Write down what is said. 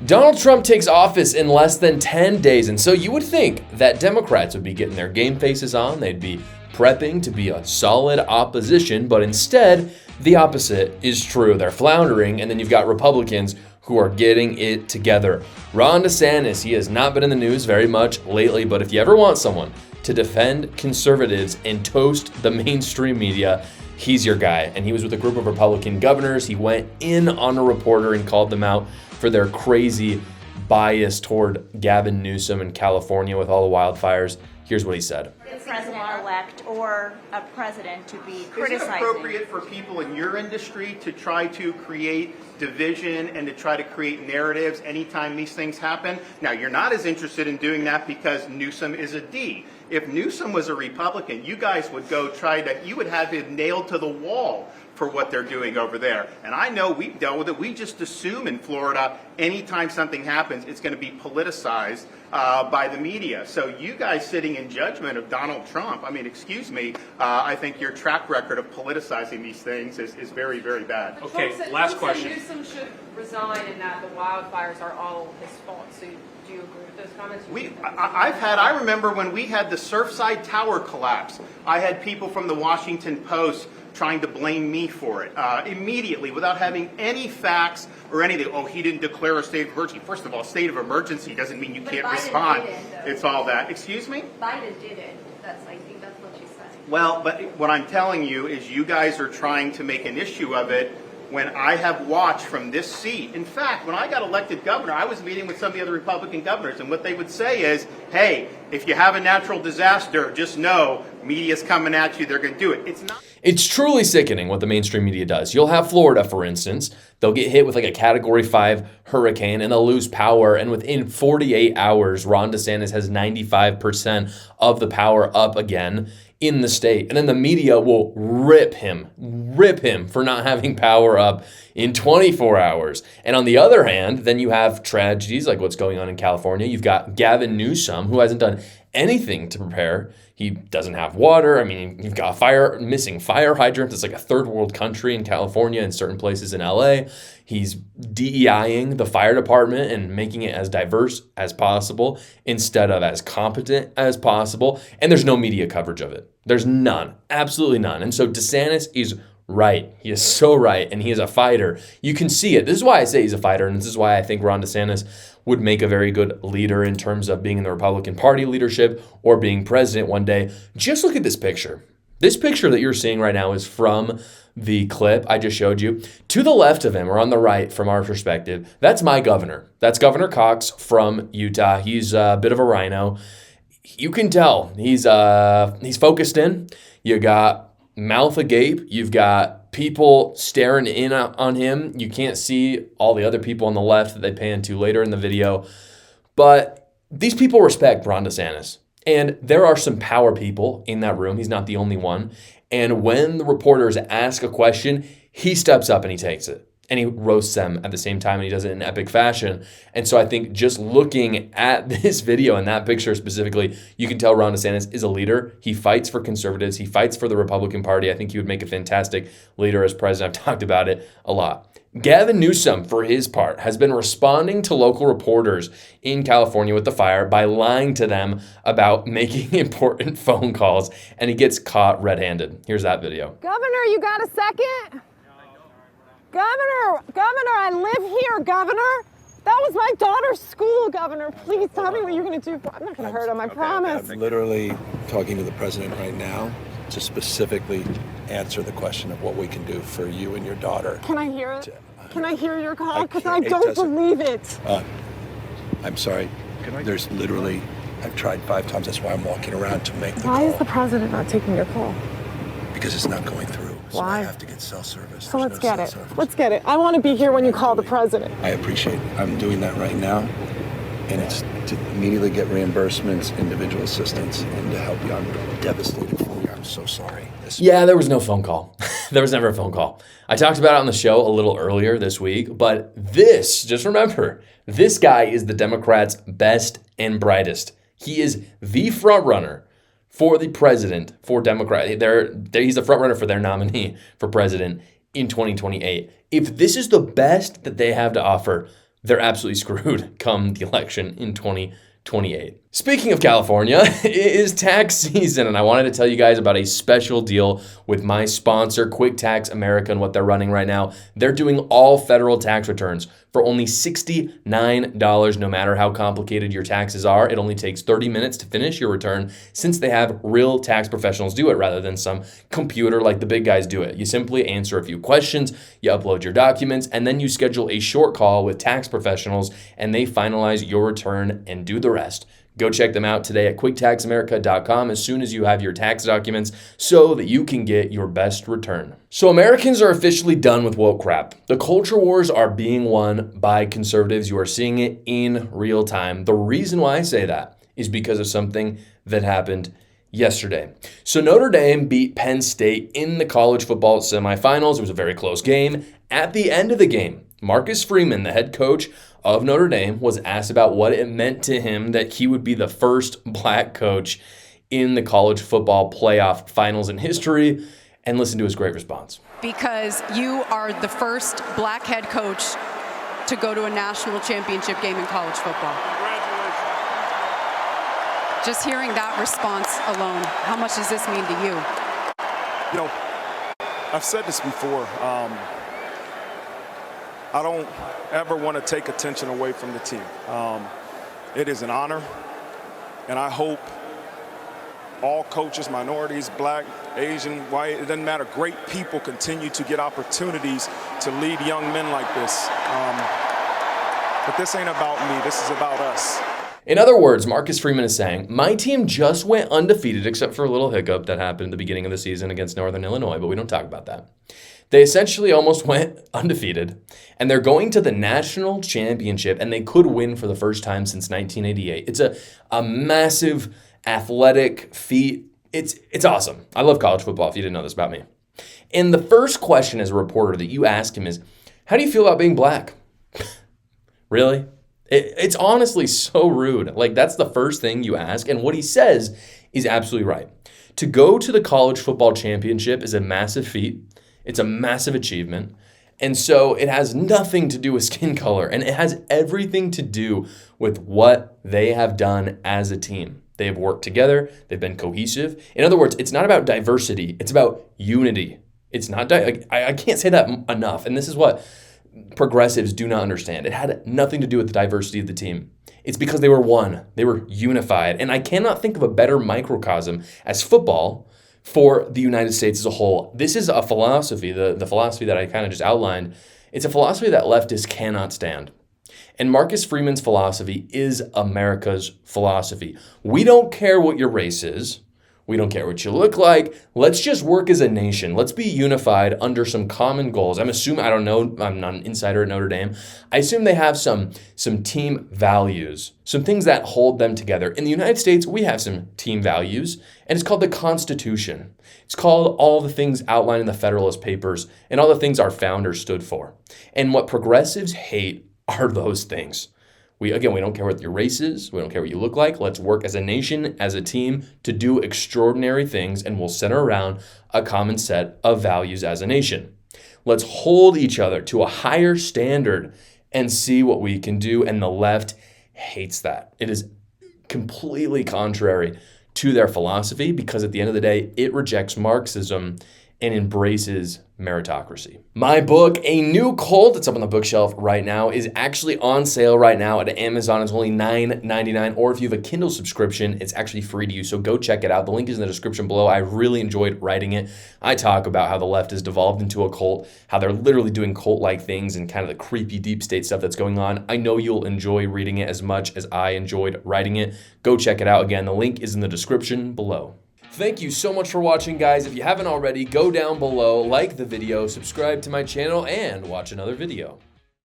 Donald Trump takes office in less than 10 days, and so you would think that Democrats would be getting their game faces on, they'd be prepping to be a solid opposition, but instead, the opposite is true. They're floundering, and then you've got Republicans who are getting it together. Ron DeSantis, he has not been in the news very much lately, but if you ever want someone to defend conservatives and toast the mainstream media, he's your guy. And he was with a group of Republican governors. He went in on a reporter and called them out for their crazy bias toward Gavin Newsom in California with all the wildfires. Here's what he said. The president-elect or a president to be criticizing. Is it appropriate for people in your industry to try to create division and to try to create narratives anytime these things happen? Now, you're not as interested in doing that because Newsom is a D. If Newsom was a Republican, you guys would you would have him nailed to the wall for what they're doing over there. And I know we've dealt with it. We just assume in Florida, anytime something happens, it's going to be politicized by the media. So you guys sitting in judgment of Donald Trump, I mean, excuse me, I think your track record of politicizing these things is very, very bad. Okay, last question. Newsom should resign and that the wildfires are all his fault. So do you agree with those comments? I remember when we had the Surfside Tower collapse, I had people from the Washington Post trying to blame me for it immediately without having any facts or anything. Oh, he didn't declare a state of emergency. First of all, state of emergency doesn't mean you can't respond. It's all that. Excuse me? Biden did it. I think that's what you said. Well, but what I'm telling you is you guys are trying to make an issue of it when I have watched from this seat. In fact, when I got elected governor, I was meeting with some of the other Republican governors, and what they would say is, hey, if you have a natural disaster, just know media's coming at you, they're going to do it. It's not. It's truly sickening what the mainstream media does. You'll have Florida, for instance. They'll get hit with like a Category 5 hurricane and they'll lose power. And within 48 hours, Ron DeSantis has 95% of the power up again in the state. And then the media will rip him for not having power up in 24 hours. And on the other hand, then you have tragedies like what's going on in California. You've got Gavin Newsom, who hasn't done anything to prepare. He doesn't have water. I mean, you've got missing fire hydrants. It's like a third world country in California and certain places in LA. He's DEIing the fire department and making it as diverse as possible instead of as competent as possible. And there's no media coverage of it. There's none, absolutely none. And so DeSantis is right. He is so right. And he is a fighter. You can see it. This is why I say he's a fighter. And this is why I think Ron DeSantis would make a very good leader in terms of being in the Republican Party leadership or being president one day. Just look at this picture. This picture that you're seeing right now is from the clip I just showed you. To the left of him, or on the right from our perspective, that's my governor. That's Governor Cox from Utah. He's a bit of a rhino. You can tell he's focused in. You got mouth agape. You've got people staring in on him. You can't see all the other people on the left that they pan to later in the video. But these people respect Ron DeSantis. And there are some power people in that room. He's not the only one. And when the reporters ask a question, he steps up and he takes it. And he roasts them at the same time, and he does it in epic fashion. And so I think just looking at this video and that picture specifically, you can tell Ron DeSantis is a leader. He fights for conservatives. He fights for the Republican Party. I think he would make a fantastic leader as president. I've talked about it a lot. Gavin Newsom, for his part, has been responding to local reporters in California with the fire by lying to them about making important phone calls, and he gets caught red-handed. Here's that video. Governor, you got a second? Governor, I live here, Governor. That was my daughter's school, Governor. Please tell me what you're going to do. I'm not going to hurt him, I promise. I'm literally talking to the president right now to specifically answer the question of what we can do for you and your daughter. Can I hear it? Can I hear your call? Because I don't believe it. I'm sorry. There's literally, I've tried 5 times. That's why I'm walking around to make the call. Why is the president not taking your call? Because it's not going through. So Why? I have to get cell service. So let's get it. Let's get it. I want to be here when you call the president. I appreciate it. I'm doing that right now. And it's to immediately get reimbursements, individual assistance, and to help you. I'm devastated for you. I'm so sorry. Yeah, there was no phone call. There was never a phone call. I talked about it on the show a little earlier this week, but just remember, this guy is the Democrats' best and brightest. He is the front runner for the president, for Democrat. He's the front runner for their nominee for president in 2028. If this is the best that they have to offer, they're absolutely screwed come the election in 2028. Speaking of California, it is tax season, and I wanted to tell you guys about a special deal with my sponsor, Quick Tax America, and what they're running right now. They're doing all federal tax returns for only $69, no matter how complicated your taxes are. It only takes 30 minutes to finish your return, since they have real tax professionals do it rather than some computer like the big guys do it. You simply answer a few questions, you upload your documents, and then you schedule a short call with tax professionals, and they finalize your return and do the rest. Go check them out today at quicktaxamerica.com as soon as you have your tax documents so that you can get your best return. So Americans are officially done with woke crap. The culture wars are being won by conservatives. You are seeing it in real time. The reason why I say that is because of something that happened yesterday. So Notre Dame beat Penn State in the college football semifinals. It was a very close game. At the end of the game, Marcus Freeman, the head coach of Notre Dame, was asked about what it meant to him that he would be the first black coach in the college football playoff finals in history. And listen to his great response. Because you are the first black head coach to go to a national championship game in college football. Congratulations. Just hearing that response alone, how much does this mean to you? You know, I've said this before. I don't ever want to take attention away from the team. It is an honor, and I hope all coaches, minorities, black, Asian, white, it doesn't matter, great people continue to get opportunities to lead young men like this. But this ain't about me, this is about us. In other words, Marcus Freeman is saying, my team just went undefeated, except for a little hiccup that happened at the beginning of the season against Northern Illinois, but we don't talk about that. They essentially almost went undefeated, and they're going to the national championship, and they could win for the first time since 1988. It's a massive athletic feat. It's awesome. I love college football, if you didn't know this about me. And the first question as a reporter that you ask him is, how do you feel about being black? Really? It's honestly so rude. Like, that's the first thing you ask, and what he says is absolutely right. To go to the college football championship is a massive feat. It's a massive achievement. And so it has nothing to do with skin color, and it has everything to do with what they have done as a team. They have worked together. They've been cohesive. In other words, it's not about diversity. It's about unity. It's not, I can't say that enough. And this is what progressives do not understand. It had nothing to do with the diversity of the team. It's because they were one. They were unified. And I cannot think of a better microcosm as football for the United States as a whole. This is a philosophy, the philosophy that I kind of just outlined. It's a philosophy that leftists cannot stand. And Marcus Freeman's philosophy is America's philosophy. We don't care what your race is. We don't care what you look like. Let's just work as a nation. Let's be unified under some common goals. I'm assuming, I don't know, I'm not an insider at Notre Dame. I assume they have some team values, some things that hold them together. In the United States, we have some team values, and it's called the Constitution. It's called all the things outlined in the Federalist Papers and all the things our founders stood for. And what progressives hate are those things. We don't care what your race is. We don't care what you look like. Let's work as a nation, as a team, to do extraordinary things, and we'll center around a common set of values as a nation. Let's hold each other to a higher standard and see what we can do. And the left hates that. It is completely contrary to their philosophy, because at the end of the day, it rejects Marxism and embraces meritocracy. My book, A New Cult, it's up on the bookshelf right now, is actually on sale right now at Amazon. It's only $9.99, or if you have a Kindle subscription, it's actually free to you, so go check it out. The link is in the description below. I really enjoyed writing it. I talk about how the left has devolved into a cult, how they're literally doing cult-like things and kind of the creepy deep state stuff that's going on. I know you'll enjoy reading it as much as I enjoyed writing it. Go check it out. Again, the link is in the description below. Thank you so much for watching, guys. If you haven't already, go down below, like the video, subscribe to my channel, and watch another video.